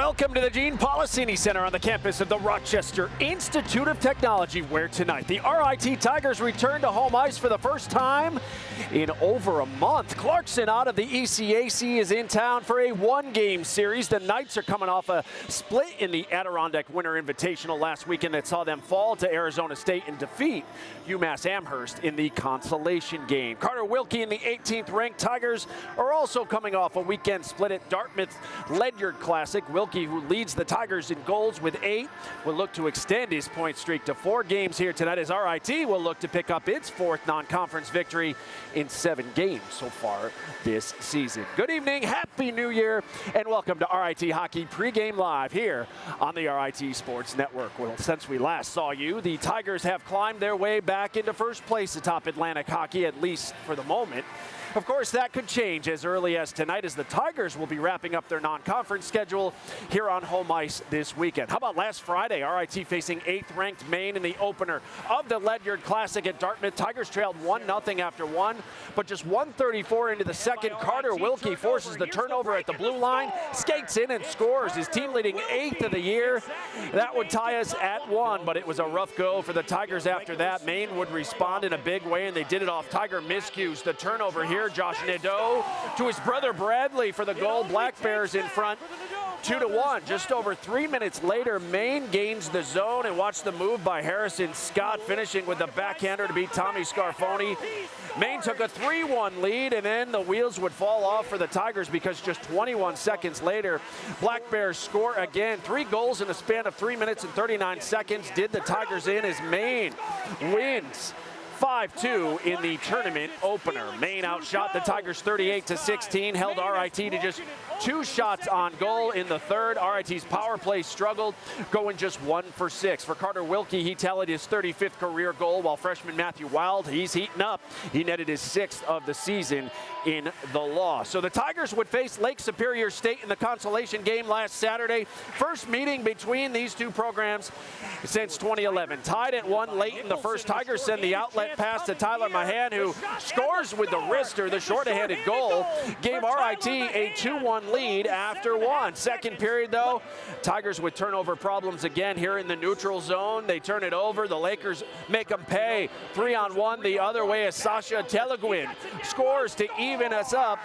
Welcome to the Gene Policini Center on the campus of the Rochester Institute of Technology, where tonight the RIT Tigers return to home ice for the first time in over a month. Clarkson out of the ECAC is in town for a one-game series. The Knights are coming off a split in the Adirondack Winter Invitational last weekend that saw them fall to Arizona State and defeat UMass Amherst in the consolation game. Carter Wilkie and the 18th-ranked Tigers are also coming off a weekend split at Dartmouth Ledyard Classic. Wilkie, who leads the Tigers in goals with 8, will look to extend his point streak to 4 games here tonight, as RIT will look to pick up its 4th non-conference victory in 7 games so far this season. Good evening, Happy New Year, and welcome to RIT Hockey Pregame Live here on the RIT Sports Network. Well, since we last saw you, the Tigers have climbed their way back into first place atop Atlantic Hockey, at least for the moment. Of course, that could change as early as tonight, as the Tigers will be wrapping up their non-conference schedule here on home ice this weekend. How about last Friday? RIT facing 8th-ranked Maine in the opener of the Ledyard Classic at Dartmouth. Tigers trailed 1-0 after 1, but just 1:34 into the second, Carter Wilkie forces the turnover at the blue line, skates in and scores his team-leading 8th of the year. That would tie us at 1, but it was a rough go for the Tigers after that. Maine would respond in a big way, and they did it off Tiger miscues. The turnover here, Josh Nadeau to his brother Bradley for the goal. Black Bears in front 2-1. Just over 3 minutes later, Maine gains the zone, and watch the move by Harrison Scott, finishing with the backhander to beat Tommy Scarfoni. Maine took a 3-1 lead, and then the wheels would fall off for the Tigers because just 21 seconds later, Black Bears score again. 3 goals in a span of 3 minutes and 39 seconds did the Tigers in, as Maine wins 5-2 in the tournament opener. Maine outshot the Tigers 38-16, held RIT to just 2 shots on goal in the third. RIT's power play struggled, going just 1 for 6. For Carter Wilkie, he tallied his 35th career goal, while freshman Matthew Wild, he's heating up. He netted his 6th of the season in the loss. So the Tigers would face Lake Superior State in the consolation game last Saturday. First meeting between these two programs since 2011. Tied at 1 late in the first, Tigers send the outlet pass to Tyler Mahan, who scores with the wrister. The short-handed goal gave RIT a 2-1 lead after 1. Second period, though, Tigers with turnover problems again here in the neutral zone. They turn it over. The Lakers make them pay. 3-on-1 the other way as Sasha Teleguin scores to even us up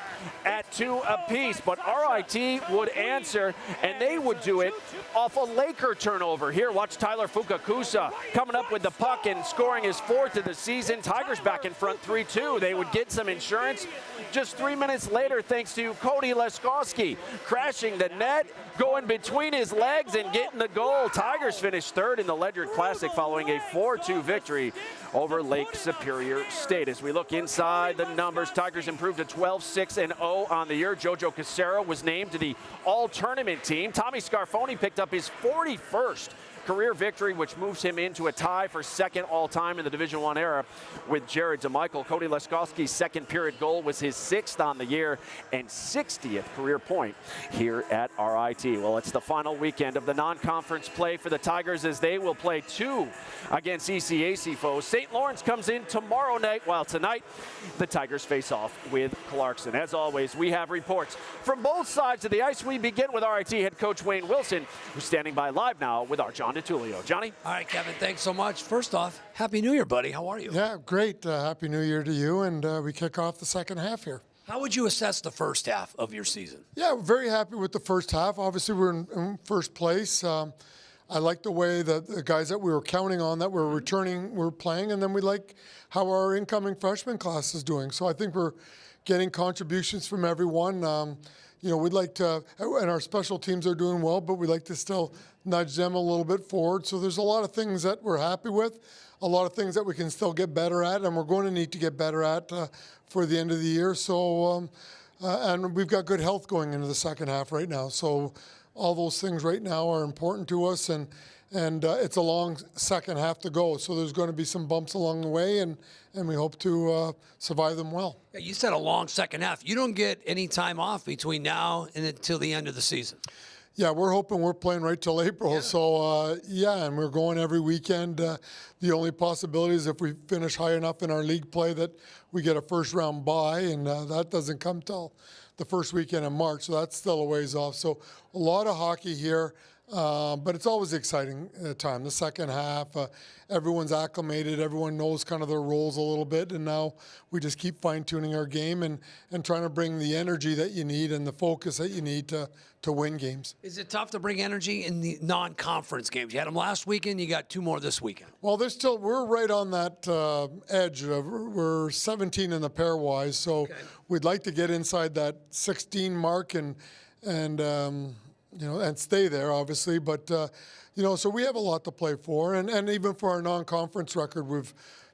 at 2 apiece. But RIT would answer, and they would do it off a Laker turnover. Here, watch Tyler Fukakusa coming up with the puck and scoring his 4th of the season. Tigers back in front 3-2. They would get some insurance just 3 minutes later, thanks to Cody Leskowski crashing the net, going between his legs and getting the goal. Tigers finished 3rd in the Ledyard Classic following a 4-2 victory over Lake Superior State. As we look inside the numbers, Tigers improved to 12-6-0 on the year. Jojo Casero was named to the all-tournament team. Tommy Scarfoni picked up his 41st career victory, which moves him into a tie for 2nd all-time in the Division I era with Jared DeMichael. Cody Leskowski's 2nd period goal was his 6th on the year and 60th career point here at RIT. Well, it's the final weekend of the non-conference play for the Tigers, as they will play 2 against ECAC foes. St. Lawrence comes in tomorrow night, while tonight the Tigers face off with Clarkson. As always, we have reports from both sides of the ice. We begin with RIT head coach Wayne Wilson, who's standing by live now with our John DeTulio. Johnny? All right, Kevin, thanks so much. First off, Happy New Year, buddy. How are you? Yeah, great. Happy New Year to you, and we kick off the second half here. How would you assess the first half of your season? Yeah, we're very happy with the first half. Obviously, we're in first place. I like the way that the guys that we were counting on that were returning were playing, and then we like how our incoming freshman class is doing. So I think we're getting contributions from everyone. You know, we'd like to, and our special teams are doing well, but we'd like to still nudge them a little bit forward. So there's a lot of things that we're happy with, a lot of things that we can still get better at, and we're going to need to get better at for the end of the year. So, and we've got good health going into the second half right now. So all those things right now are important to us, and it's a long second half to go. So there's going to be some bumps along the way, and we hope to survive them well. Yeah, you said a long second half. You don't get any time off between now and until the end of the season. Yeah, we're hoping we're playing right till April. Yeah. So, and we're going every weekend. The only possibility is if we finish high enough in our league play that we get a first-round bye, and that doesn't come till the first weekend in March, so that's still a ways off. So a lot of hockey here, but it's always exciting time. The second half, everyone's acclimated, everyone knows kind of their roles a little bit, and now we just keep fine-tuning our game and trying to bring the energy that you need and the focus that you need to win games. Is it tough to bring energy in the non-conference games? You had them last weekend, you got 2 more this weekend. Well, we're right on that edge. We're 17 in the pairwise, so we'd like to get inside that 16 mark and stay there, obviously. But so we have a lot to play for, and even for our non-conference record, we've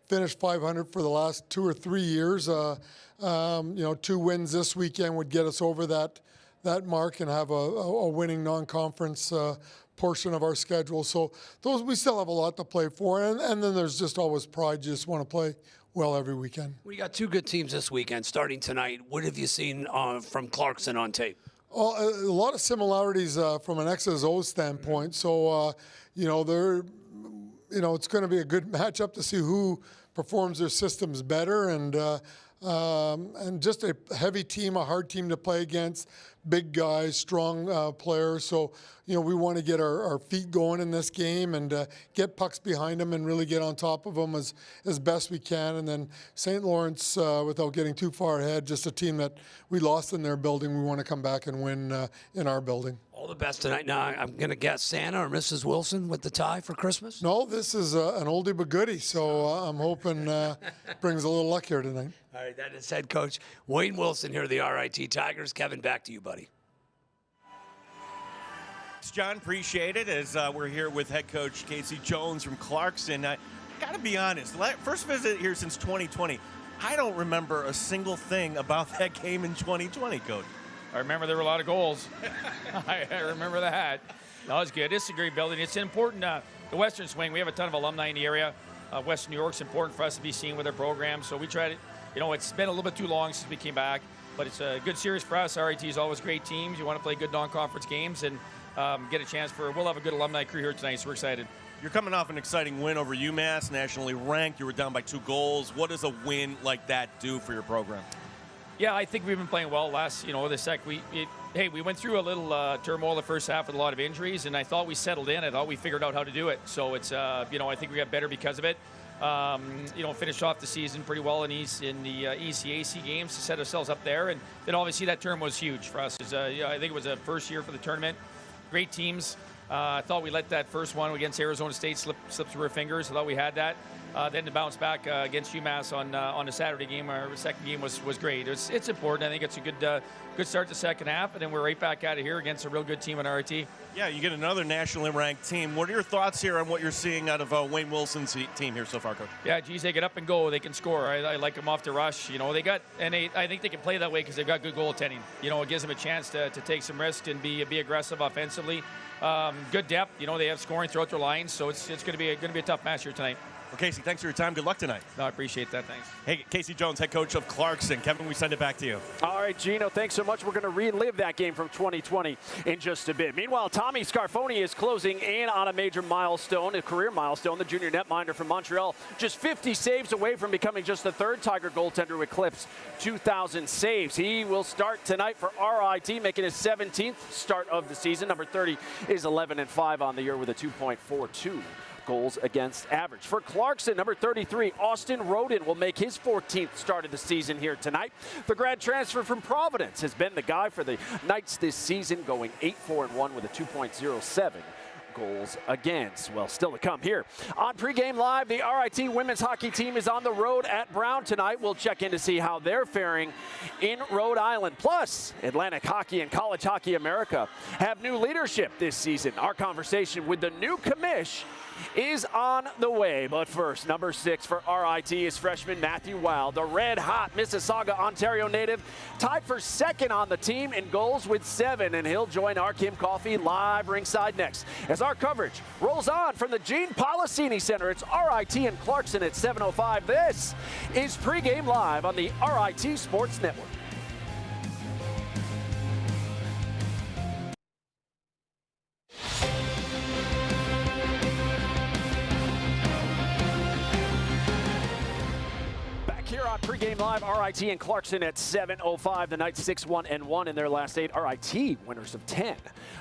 finished 500 for the last 2 or 3 years. 2 wins this weekend would get us over that mark and have a winning non-conference portion of our schedule. So we still have a lot to play for, and then there's just always pride. You just want to play well every weekend. We got 2 good teams this weekend starting tonight. What have you seen from Clarkson on tape? Well, a lot of similarities from an X's O's standpoint. So it's going to be a good matchup to see who performs their systems better, and just a heavy team, a hard team to play against, big guys, strong players. So, we want to get our feet going in this game and get pucks behind them and really get on top of them as best we can. And then St. Lawrence, without getting too far ahead, just a team that we lost in their building. We want to come back and win in our building. All the best tonight. Now, I'm going to guess Santa or Mrs. Wilson with the tie for Christmas? No, this is an oldie but goodie, so I'm hoping brings a little luck here tonight. All right, that is head coach Wayne Wilson here, the RIT Tigers. Kevin, back to you, buddy. Thanks, John. Appreciate it as we're here with head coach Casey Jones from Clarkson. I got to be honest, first visit here since 2020. I don't remember a single thing about that game in 2020, Coach. I remember there were a lot of goals. I remember that. No, it's good. It's a great building. It's important. The Western Swing, we have a ton of alumni in the area. Western New York's important for us to be seen with our program. So we try to, it's been a little bit too long since we came back, but it's a good series for us. RIT is always great teams. You want to play good non-conference games and get a chance we'll have a good alumni crew here tonight, so we're excited. You're coming off an exciting win over UMass, nationally ranked. You were down by 2 goals. What does a win like that do for your program? Yeah, I think we've been playing well we went through a little turmoil the first half with a lot of injuries, and I thought we settled in. I thought we figured out how to do it. So it's, I think we got better because of it. Finished off the season pretty well in the ECAC games to set ourselves up there. And then obviously that term was huge for us. I think it was a first year for the tournament. Great teams. I thought we let that first one against Arizona State slip through our fingers. I thought we had that. Then to bounce back against UMass on a Saturday game, our second game was great. It's important. I think it's a good start to the second half, and then we're right back out of here against a real good team in RIT. Yeah, you get another nationally ranked team. What are your thoughts here on what you're seeing out of Wayne Wilson's team here so far, Coach? Yeah, geez, they get up and go. They can score. I like them off the rush. I think they can play that way because they've got good goaltending. It gives them a chance to take some risks and be aggressive offensively. Good depth. They have scoring throughout their lines, so it's going to be a tough match here tonight. Well, Casey, thanks for your time. Good luck tonight. No, I appreciate that. Thanks. Hey, Casey Jones, head coach of Clarkson. Kevin, we send it back to you. All right, Gino, thanks so much. We're going to relive that game from 2020 in just a bit. Meanwhile, Tommy Scarfoni is closing in on a major milestone, a career milestone. The junior netminder from Montreal, just 50 saves away from becoming just the 3rd Tiger goaltender to eclipse 2,000 saves. He will start tonight for RIT, making his 17th start of the season. Number 30 is 11-5 on the year with a 2.42. goals against average. For Clarkson, number 33, Austin Roden will make his 14th start of the season here tonight. The grad transfer from Providence has been the guy for the Knights this season, going 8-4-1 with a 2.07 goals against. Well, still to come here on Pregame Live. The RIT women's hockey team is on the road at Brown tonight. We'll check in to see how they're faring in Rhode Island. Plus, Atlantic Hockey and College Hockey America have new leadership this season. Our conversation with the new commish is on the way. But first, number 6 for RIT is freshman Matthew Wild, the red-hot Mississauga, Ontario native, tied for 2nd on the team in goals with 7, and he'll join our Kim Coffey live ringside next as our coverage rolls on from the Gene Policini Center. It's RIT and Clarkson at 7:05. This is Pregame Live on the RIT Sports Network. Pregame Live, RIT and Clarkson at 7:05. The Knights 6-1-1 in their last 8. RIT winners of 10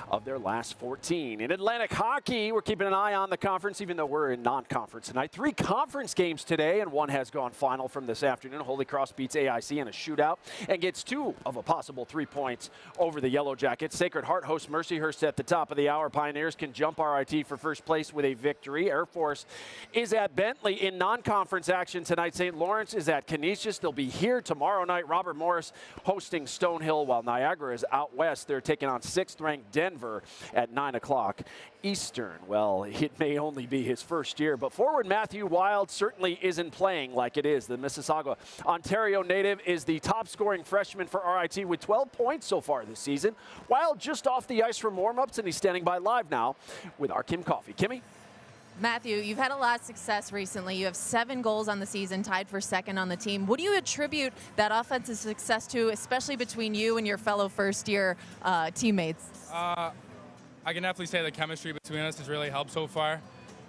of their last 14. In Atlantic hockey, we're keeping an eye on the conference, even though we're in non-conference tonight. 3 conference games today, and 1 has gone final from this afternoon. Holy Cross beats AIC in a shootout and gets 2 of a possible 3 points over the Yellow Jackets. Sacred Heart hosts Mercyhurst at the top of the hour. Pioneers can jump RIT for first place with a victory. Air Force is at Bentley in non-conference action tonight. St. Lawrence is at Canisius. They'll be here tomorrow night. Robert Morris hosting Stonehill, while Niagara is out west. They're taking on 6th-ranked Denver at 9 o'clock Eastern. Well, it may only be his first year, but forward Matthew Wild certainly isn't playing like it is. The Mississauga, Ontario native is the top-scoring freshman for RIT with 12 points so far this season. Wild just off the ice from warm-ups, and he's standing by live now with our Kim Coffey. Kimmy? Matthew, you've had a lot of success recently. You have 7 goals on the season, tied for second on the team. What do you attribute that offensive success to, especially between you and your fellow first-year teammates? I can definitely say the chemistry between us has really helped so far.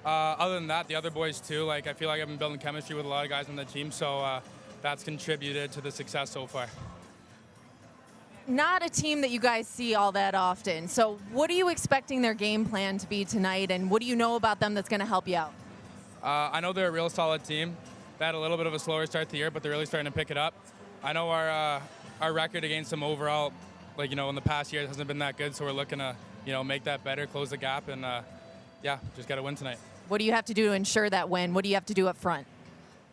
Other than that, the other boys too. Like, I feel like I've been building chemistry with a lot of guys on the team, so that's contributed to the success so far. Not a team that you guys see all that often. So what are you expecting their game plan to be tonight, and what do you know about them that's going to help you out? I know they're a real solid team. They had a little bit of a slower start to the year, but they're really starting to pick it up. I know our record against them overall, like, in the past year hasn't been that good, so we're looking to, make that better, close the gap, and yeah, just got to win tonight. What do you have to do to ensure that win? What do you have to do up front?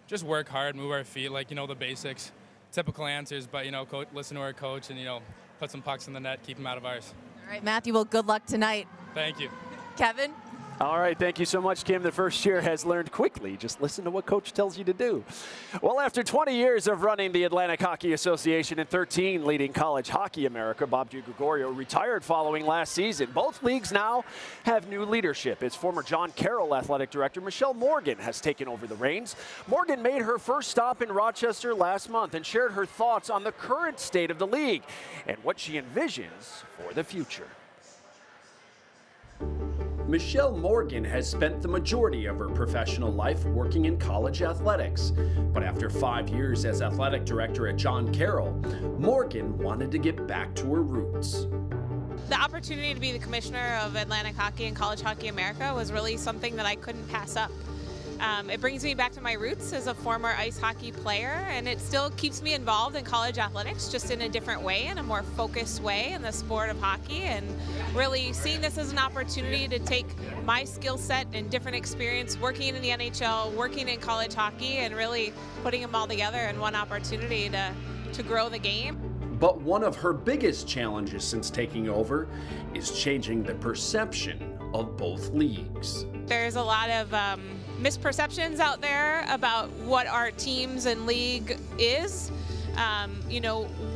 Just work hard, move our feet, the basics. Typical answers, but, listen to our coach and, put some pucks in the net, keep them out of ours. All right, Matthew, well, good luck tonight. Thank you. Kevin? All right, thank you so much, Kim. The first year has learned quickly. Just listen to what Coach tells you to do. Well, after 20 years of running the Atlantic Hockey Association and 13 leading college hockey America, Bob DiGregorio retired following last season. Both leagues now have new leadership. Its former John Carroll athletic director, Michelle Morgan, has taken over the reins. Morgan made her first stop in Rochester last month and shared her thoughts on the current state of the league and what she envisions for the future. Michelle Morgan has spent the majority of her professional life working in college athletics. But after 5 years as athletic director at John Carroll, Morgan wanted to get back to her roots. The opportunity to be the commissioner of Atlantic Hockey and College Hockey America was really something that I couldn't pass up. It brings me back to my roots as a former ice hockey player, and it still keeps me involved in college athletics, just in a different way, in a more focused way in the sport of hockey, and really seeing this as an opportunity to take my skill set and different experience working in the NHL, working in college hockey, and really putting them all together in one opportunity to grow the game. But one of her biggest challenges since taking over is changing the perception of both leagues. There's a lot of misperceptions out there about what our teams and league is,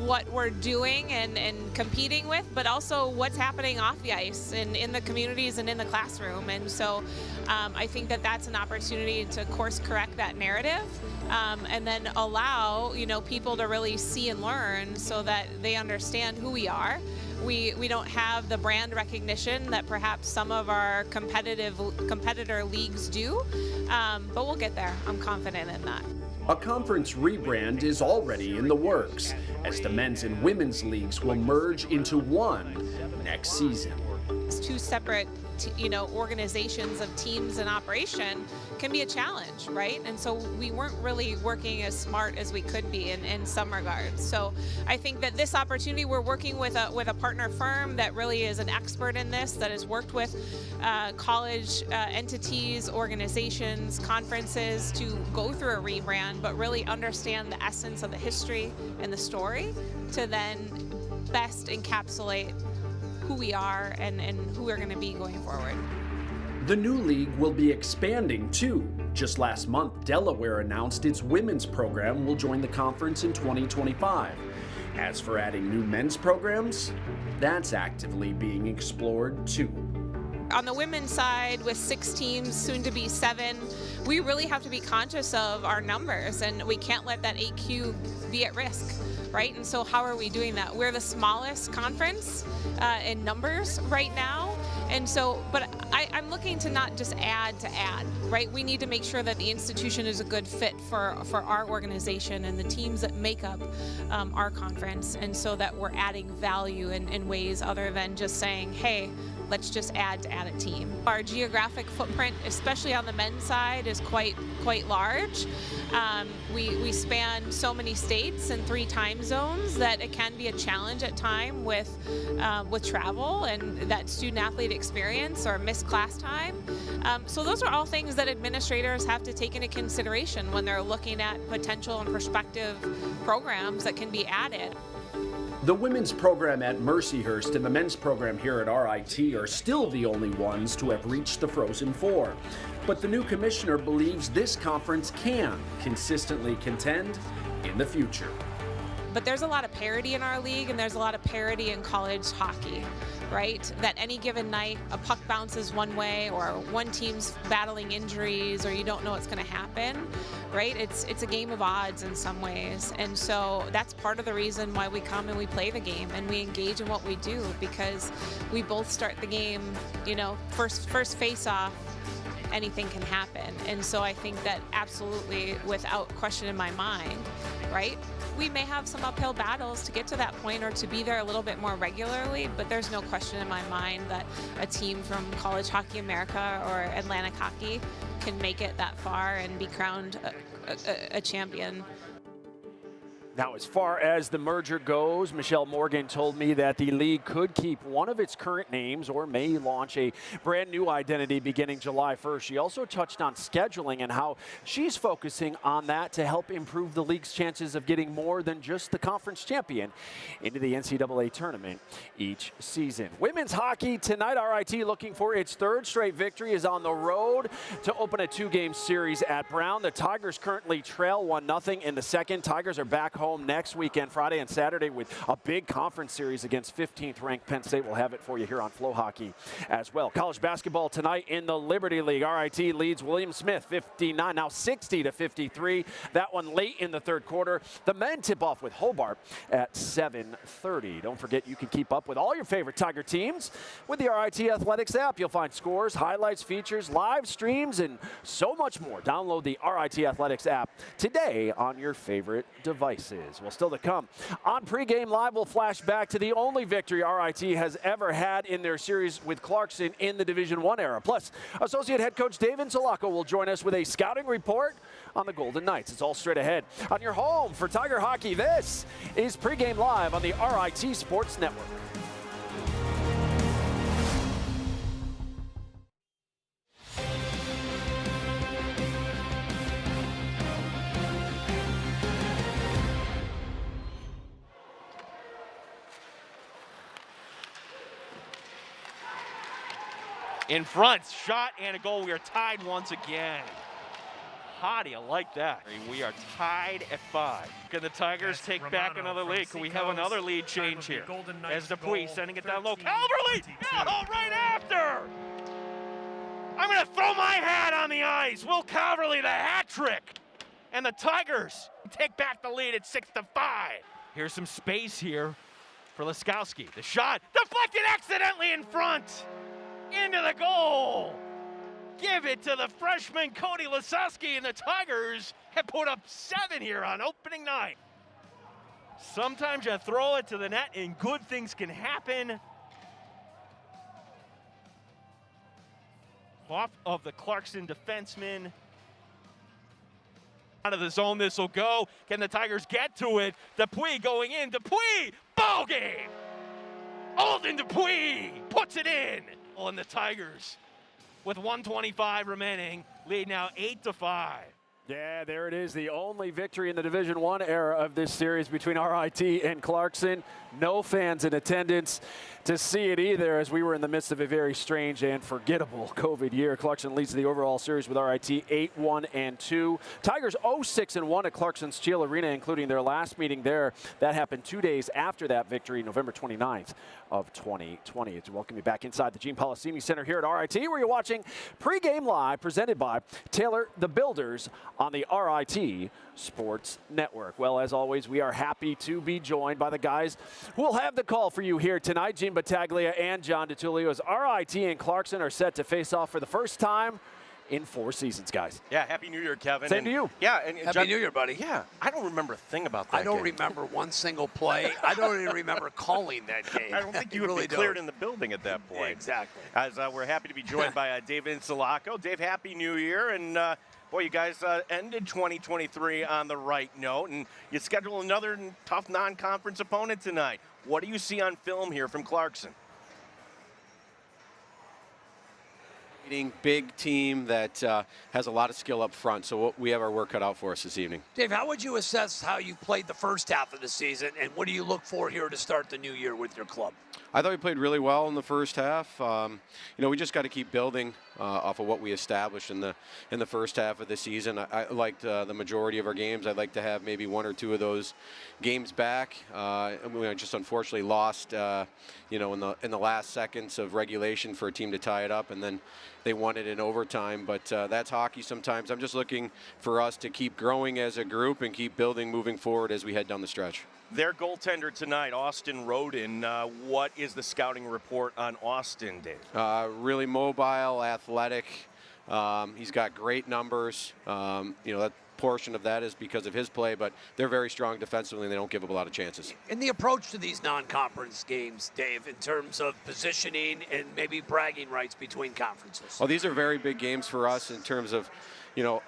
what we're doing and competing with, but also what's happening off the ice and in the communities and in the classroom. And so I think that that's an opportunity to course correct that narrative and then allow, people to really see and learn so that they understand who we are. We don't have the brand recognition that perhaps some of our competitor leagues do, but we'll get there. I'm confident in that. A conference rebrand is already in the works, as the men's and women's leagues will merge into one next season. It's 2 separate organizations of teams in operation can be a challenge, right? And so we weren't really working as smart as we could be in some regards. So I think that this opportunity, we're working with a partner firm that really is an expert in this, that has worked with college entities, organizations, conferences to go through a rebrand, but really understand the essence of the history and the story to then best encapsulate who we are and who we're going to be going forward. The new league will be expanding too. Just last month, Delaware announced its women's program will join the conference in 2025. As for adding new men's programs, that's actively being explored too. On the women's side, with 6 teams, soon to be 7, we really have to be conscious of our numbers, and we can't let that AQ be at risk, right? And so how are we doing that? We're the smallest conference in numbers right now, And so, but I'm looking to not just add to add, right? We need to make sure that the institution is a good fit for our organization and the teams that make up our conference, and so that we're adding value in ways other than just saying, hey, let's just add to add a team. Our geographic footprint, especially on the men's side, is quite large. We span so many states and 3 time zones that it can be a challenge at time with travel and that student-athlete experience or missed class time. So those are all things that administrators have to take into consideration when they're looking at potential and prospective programs that can be added. The women's program at Mercyhurst and the men's program here at RIT are still the only ones to have reached the Frozen Four. But the new commissioner believes this conference can consistently contend in the future. But there's a lot of parity in our league, and there's a lot of parity in college hockey, right? That any given night, a puck bounces one way, or one team's battling injuries, or you don't know what's going to happen, right? It's a game of odds in some ways. And so that's part of the reason why we come and we play the game and we engage in what we do, because we both start the game, you know, first face-off, anything can happen. And so I think that absolutely, without question in my mind, right? We may have some uphill battles to get to that point or to be there a little bit more regularly, but there's no question in my mind that a team from College Hockey America or Atlantic Hockey can make it that far and be crowned a champion. Now, as far as the merger goes, Michelle Morgan told me that the league could keep one of its current names or may launch a brand new identity beginning July 1st. She also touched on scheduling and how she's focusing on that to help improve the league's chances of getting more than just the conference champion into the NCAA tournament each season. Women's hockey tonight, RIT looking for its 3rd straight victory, is on the road to open a 2-game series at Brown. The Tigers currently trail 1-0 in the second. Tigers are back home next weekend, Friday and Saturday, with a big conference series against 15th ranked Penn State. We'll have it for you here on Flow Hockey as well. College basketball tonight in the Liberty League. RIT leads William Smith 59, now 60-53. That one late in the 3rd quarter. The men tip off with Hobart at 7:30. Don't forget, you can keep up with all your favorite Tiger teams with the RIT Athletics app. You'll find scores, highlights, features, live streams, and so much more. Download the RIT Athletics app today on your favorite devices. Well, still to come. On Pregame Live, we'll flash back to the only victory RIT has ever had in their series with Clarkson in the Division I era. Plus, Associate Head Coach David Zalako will join us with a scouting report on the Golden Knights. It's all straight ahead on your home for Tiger Hockey. This is Pregame Live on the RIT Sports Network. In front, shot and a goal. We are tied once again. How do you like that? We are tied at 5. Can the Tigers take back another lead? Can we have another lead change here? As Dupuis sending it down low. Calverley! Oh, right after! I'm going to throw my hat on the ice. Will Calverley, the hat trick. And the Tigers take back the lead at 6-5. Here's some space here for Laskowski. The shot deflected accidentally in front. Into the goal. Give it to the freshman Cody Laskowski, and the Tigers have put up 7 here on opening night. Sometimes you throw it to the net and good things can happen. Off of the Clarkson defenseman. Out of the zone this will go. Can the Tigers get to it? Dupuis going in. Dupuis, ball game. Alden Dupuis puts it in. And the Tigers, with 1:25 remaining, lead now 8-5. Yeah, there it is. The only victory in the Division I era of this series between RIT and Clarkson. No fans in attendance to see it either, as we were in the midst of a very strange and forgettable COVID year. Clarkson leads the overall series with RIT 8-1-2. Tigers 0-6-1 at Clarkson's Cheal Arena, including their last meeting there. That happened 2 days after that victory, November 29th of 2020. It's welcome you back inside the Gene Policini Center here at RIT, where you're watching Pregame Live, presented by Taylor the Builders on the RIT Sports Network. Well, as always, we are happy to be joined by the guys who will have the call for you here tonight. Gene Gene Battaglia and John DiTullio as RIT and Clarkson are set to face off for the first time in 4 seasons, guys. Yeah, Happy New Year, Kevin. Same to you. Yeah, and Happy New Year, buddy. Yeah, I don't remember a thing about that I don't game. remember one single play. I don't even remember calling that game. I don't think you would really be cleared in the building at that point. Exactly. As we're happy to be joined by Dave Insulaco. Dave, Happy New Year. And, boy, you guys ended 2023 on the right note, and you schedule another tough non-conference opponent tonight. What do you see on film here from Clarkson? Big team that has a lot of skill up front, so we have our work cut out for us this evening. Dave, how would you assess how you played the first half of the season, and what do you look for here to start the new year with your club? I thought we played really well in the first half. We just got to keep building off of what we established in the first half of the season. I liked the majority of our games. I'd like to have maybe 1 or 2 of those games back. We just unfortunately lost, in the last seconds of regulation for a team to tie it up, and then they won it in overtime. But that's hockey sometimes. I'm just looking for us to keep growing as a group and keep building moving forward as we head down the stretch. Their goaltender tonight, Austin Roden. What is the scouting report on Austin, Dave? Really mobile, athletic. He's got great numbers. That portion of that is because of his play, but they're very strong defensively and they don't give up a lot of chances. In the approach to these non-conference games, Dave, in terms of positioning and maybe bragging rights between conferences? Well, these are very big games for us in terms of,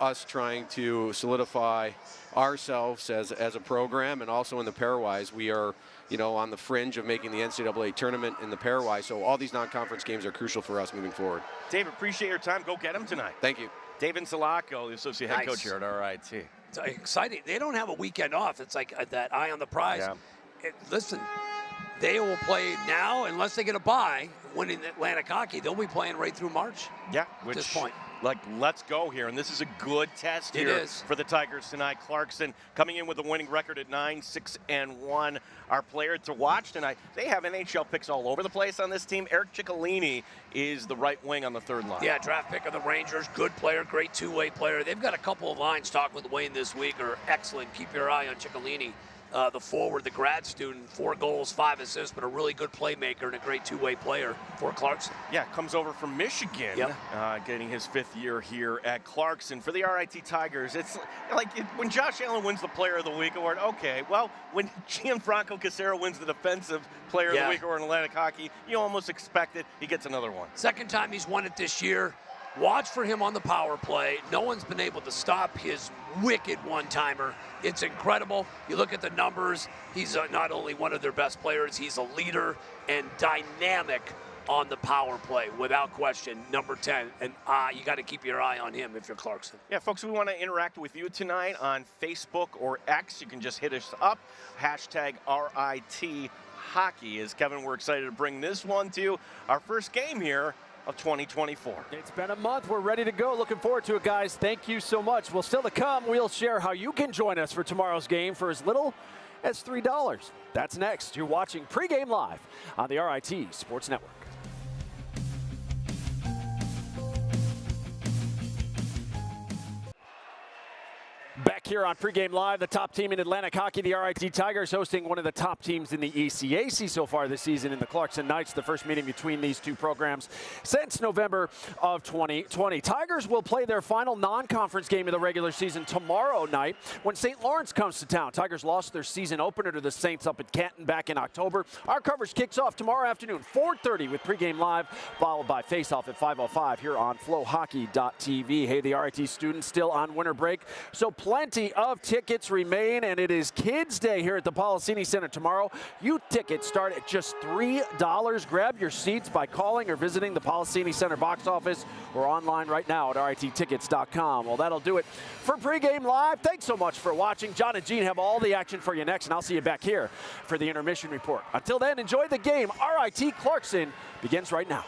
us trying to solidify ourselves as a program, and also in the pairwise. We are, on the fringe of making the NCAA tournament in the pairwise, so all these non-conference games are crucial for us moving forward. Dave, appreciate your time. Go get them tonight. Thank you. Dave Insulaco, the associate head coach here at RIT. It's exciting. They don't have a weekend off. It's like that eye on the prize. Yeah. Listen, they will play now unless they get a bye. Winning Atlantic hockey, they'll be playing right through March. Yeah, at this point. Let's go here. And this is a good test here for the Tigers tonight. Clarkson coming in with a winning record at 9-6-1. Our player to watch tonight, they have NHL picks all over the place on this team. Eric Ciccolini is the right wing on the third line. Yeah, draft pick of the Rangers. Good player, great two-way player. They've got a couple of lines talking with Wayne this week are excellent. Keep your eye on Ciccolini. The forward, the grad student, 4 goals, 5 assists, but a really good playmaker and a great two-way player for Clarkson. Yeah, comes over from Michigan, getting his 5th year here at Clarkson. For the RIT Tigers, it's like when Josh Allen wins the Player of the Week award, okay. Well, when Gianfranco Casero wins the Defensive Player of the Week award in Atlantic hockey, you almost expect it. He gets another one. Second time he's won it this year. Watch for him on the power play. No one's been able to stop his wicked one-timer. It's incredible. You look at the numbers. He's not only one of their best players, he's a leader and dynamic on the power play, without question, number 10. And you got to keep your eye on him if you're Clarkson. Yeah, folks, we want to interact with you tonight on Facebook or X. You can just hit us up, #RIT Hockey. As Kevin, we're excited to bring this one to you. Our first game here of 2024. It's been a month. We're ready to go. Looking forward to it, guys. Thank you so much. Well, still to come, we'll share how you can join us for tomorrow's game for as little as $3. That's next. You're watching Pregame Live on the RIT Sports Network. Back here on Pregame Live, the top team in Atlantic hockey, the RIT Tigers, hosting one of the top teams in the ECAC so far this season in the Clarkson Knights, the first meeting between these two programs since November of 2020. Tigers will play their final non-conference game of the regular season tomorrow night when St. Lawrence comes to town. Tigers lost their season opener to the Saints up at Canton back in October. Our coverage kicks off tomorrow afternoon, 4:30 with Pregame Live, followed by Face-Off at 5:05 here on flowhockey.tv. Hey, the RIT students still on winter break, so plenty of tickets remain, and it is Kids Day here at the Policini Center tomorrow. Youth tickets start at just $3. Grab your seats by calling or visiting the Policini Center box office or online right now at rittickets.com. Well, that'll do it for Pregame Live. Thanks so much for watching. John and Gene have all the action for you next, and I'll see you back here for the intermission report. Until then, enjoy the game. RIT Clarkson begins right now.